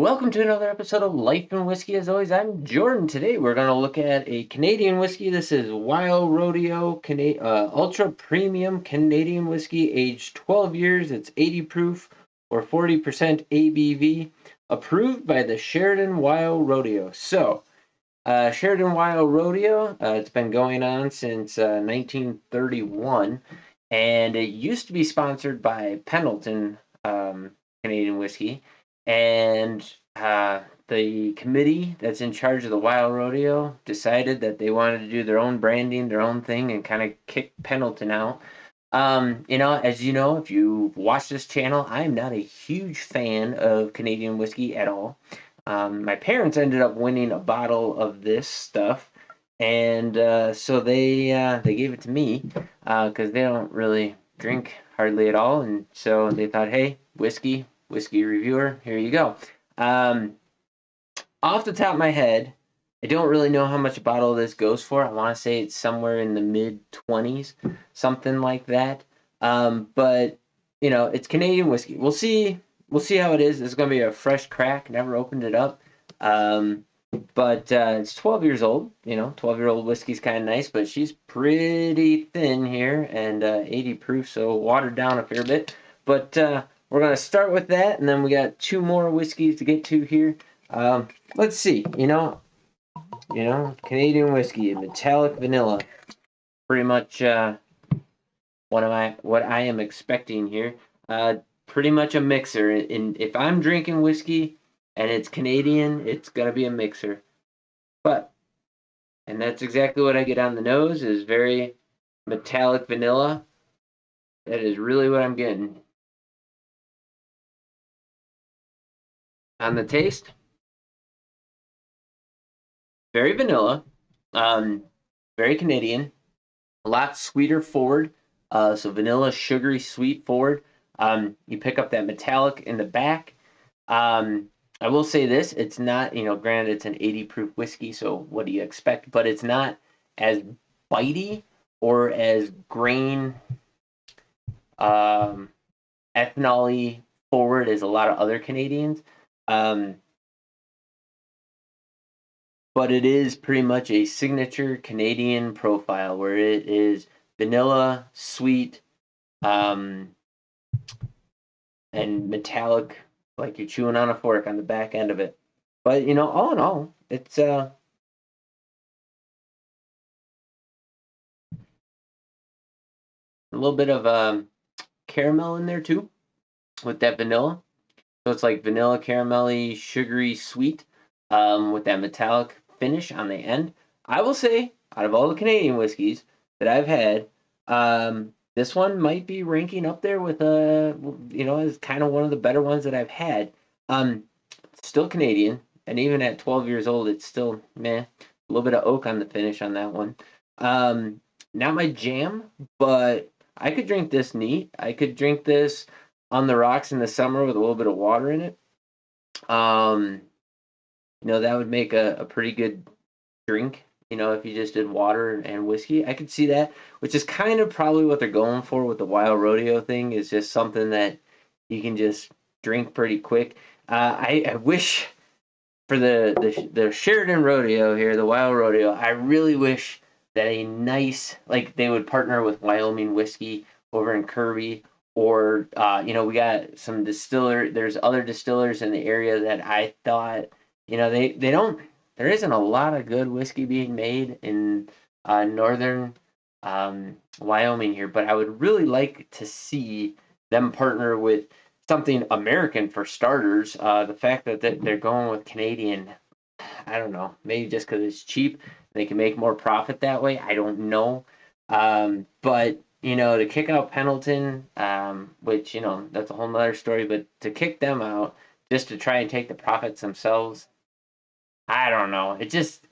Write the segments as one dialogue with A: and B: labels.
A: Welcome to another episode of Life and Whiskey. As always, I'm Jordan. Today we're going to look at a Canadian whiskey. This is WYO Rodeo Ultra Premium Canadian Whiskey, aged 12 years. It's 80 proof or 40% ABV, approved by the Sheridan WYO Rodeo. So, Sheridan WYO Rodeo, it's been going on since 1931, and it used to be sponsored by Pendleton Canadian Whiskey. And the committee that's in charge of the WYO Rodeo decided that they wanted to do their own branding, their own thing, and kind of kick Pendleton out. As you know, if you've watched this channel, I'm not a huge fan of Canadian whiskey at all. My parents ended up winning a bottle of this stuff, and so they gave it to me because they don't really drink hardly at all, and so they thought, hey, whiskey reviewer, here you go. Off the top of my head, I don't really know how much a bottle of this goes for. I want to say it's somewhere in the mid-20s, something like that. But it's Canadian whiskey. We'll see how it is. It's going to be a fresh crack. Never opened it up. But it's 12 years old. 12-year-old whiskey's kind of nice, but she's pretty thin here and 80 proof, so watered down a fair bit. But we're going to start with that, and then we got two more whiskeys to get to here. Let's see. Canadian whiskey, metallic vanilla. Pretty much what I am expecting here. Pretty much a mixer. And if I'm drinking whiskey and it's Canadian, it's going to be a mixer. And that's exactly what I get on the nose, is very metallic vanilla. That is really what I'm getting. On the taste, very vanilla, very Canadian, a lot sweeter forward. So vanilla, sugary, sweet forward. You pick up that metallic in the back. I will say this: it's not, granted it's an 80 proof whiskey, so what do you expect? But it's not as bitey or as grain, ethanol-y forward as a lot of other Canadians. But it is pretty much a signature Canadian profile where it is vanilla, sweet, and metallic, like you're chewing on a fork on the back end of it. But, all in all, it's a little bit of caramel in there too with that vanilla. So it's like vanilla, caramelly, sugary, sweet, with that metallic finish on the end. I will say, out of all the Canadian whiskeys that I've had, this one might be ranking up there with as kind of one of the better ones that I've had. Still Canadian, and even at 12 years old, it's still meh. A little bit of oak on the finish on that one. Not my jam, but I could drink this neat. I could drink this on the rocks in the summer with a little bit of water in it. That would make a pretty good drink, if you just did water and whiskey. I could see that, which is kind of probably what they're going for with the WYO Rodeo thing, is just something that you can just drink pretty quick. I wish for the Sheridan Rodeo here, the WYO Rodeo, I really wish that a nice, like they would partner with Wyoming Whiskey over in Kirby, or, we got some there's other distillers in the area that I thought, they don't, there isn't a lot of good whiskey being made in northern Wyoming here, but I would really like to see them partner with something American for starters. The fact that they're going with Canadian, I don't know, maybe just because it's cheap, they can make more profit that way. I don't know. But, to kick out Pendleton, which, that's a whole nother story, but to kick them out just to try and take the profits themselves, I don't know. It just,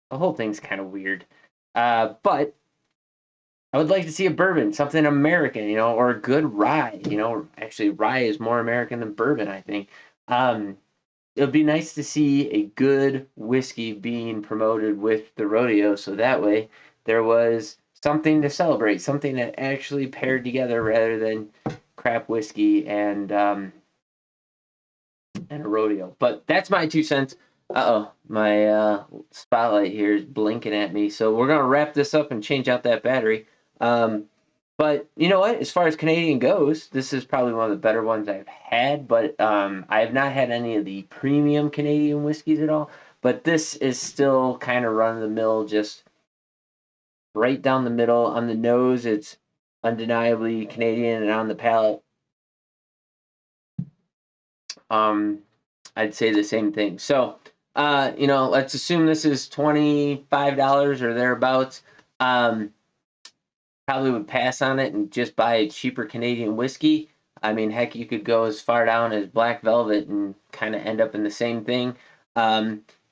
A: the whole thing's kind of weird. But I would like to see a bourbon, something American, or a good rye. Actually, rye is more American than bourbon, I think. It would be nice to see a good whiskey being promoted with the rodeo, so that way there was something to celebrate, something that actually paired together rather than crap whiskey and and a rodeo. But that's my 2 cents. Uh-oh, my spotlight here is blinking at me. So we're going to wrap this up and change out that battery. But you know what? As far as Canadian goes, this is probably one of the better ones I've had. But I have not had any of the premium Canadian whiskeys at all. But this is still kind of run-of-the-mill, just right down the middle. On the nose, it's undeniably Canadian, and on the palate, I'd say the same thing. So, let's assume this is $25 or thereabouts. Probably would pass on it and just buy a cheaper Canadian whiskey. I mean, heck, you could go as far down as Black Velvet and kind of end up in the same thing.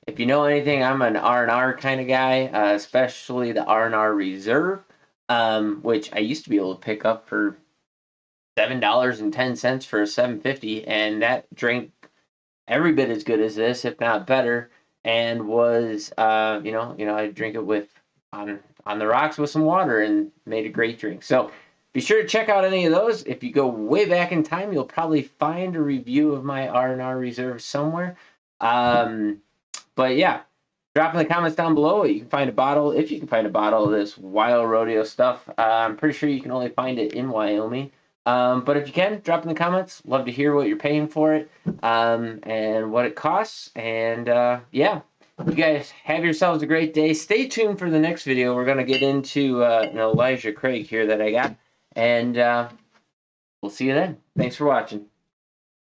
A: If you know anything, I'm an R&R kind of guy, especially the R&R Reserve, which I used to be able to pick up for $7.10 for a 750, and that drink every bit as good as this, if not better, and was I drink it with on the rocks with some water and made a great drink. So be sure to check out any of those. If you go way back in time, you'll probably find a review of my R&R Reserve somewhere. But yeah, drop in the comments down below. You can find a bottle, if you can find a bottle of this WYO Rodeo stuff. I'm pretty sure you can only find it in Wyoming. But if you can, drop in the comments. Love to hear what you're paying for it, and what it costs. And yeah, you guys have yourselves a great day. Stay tuned for the next video. We're gonna get into an Elijah Craig here that I got, and we'll see you then. Thanks for watching.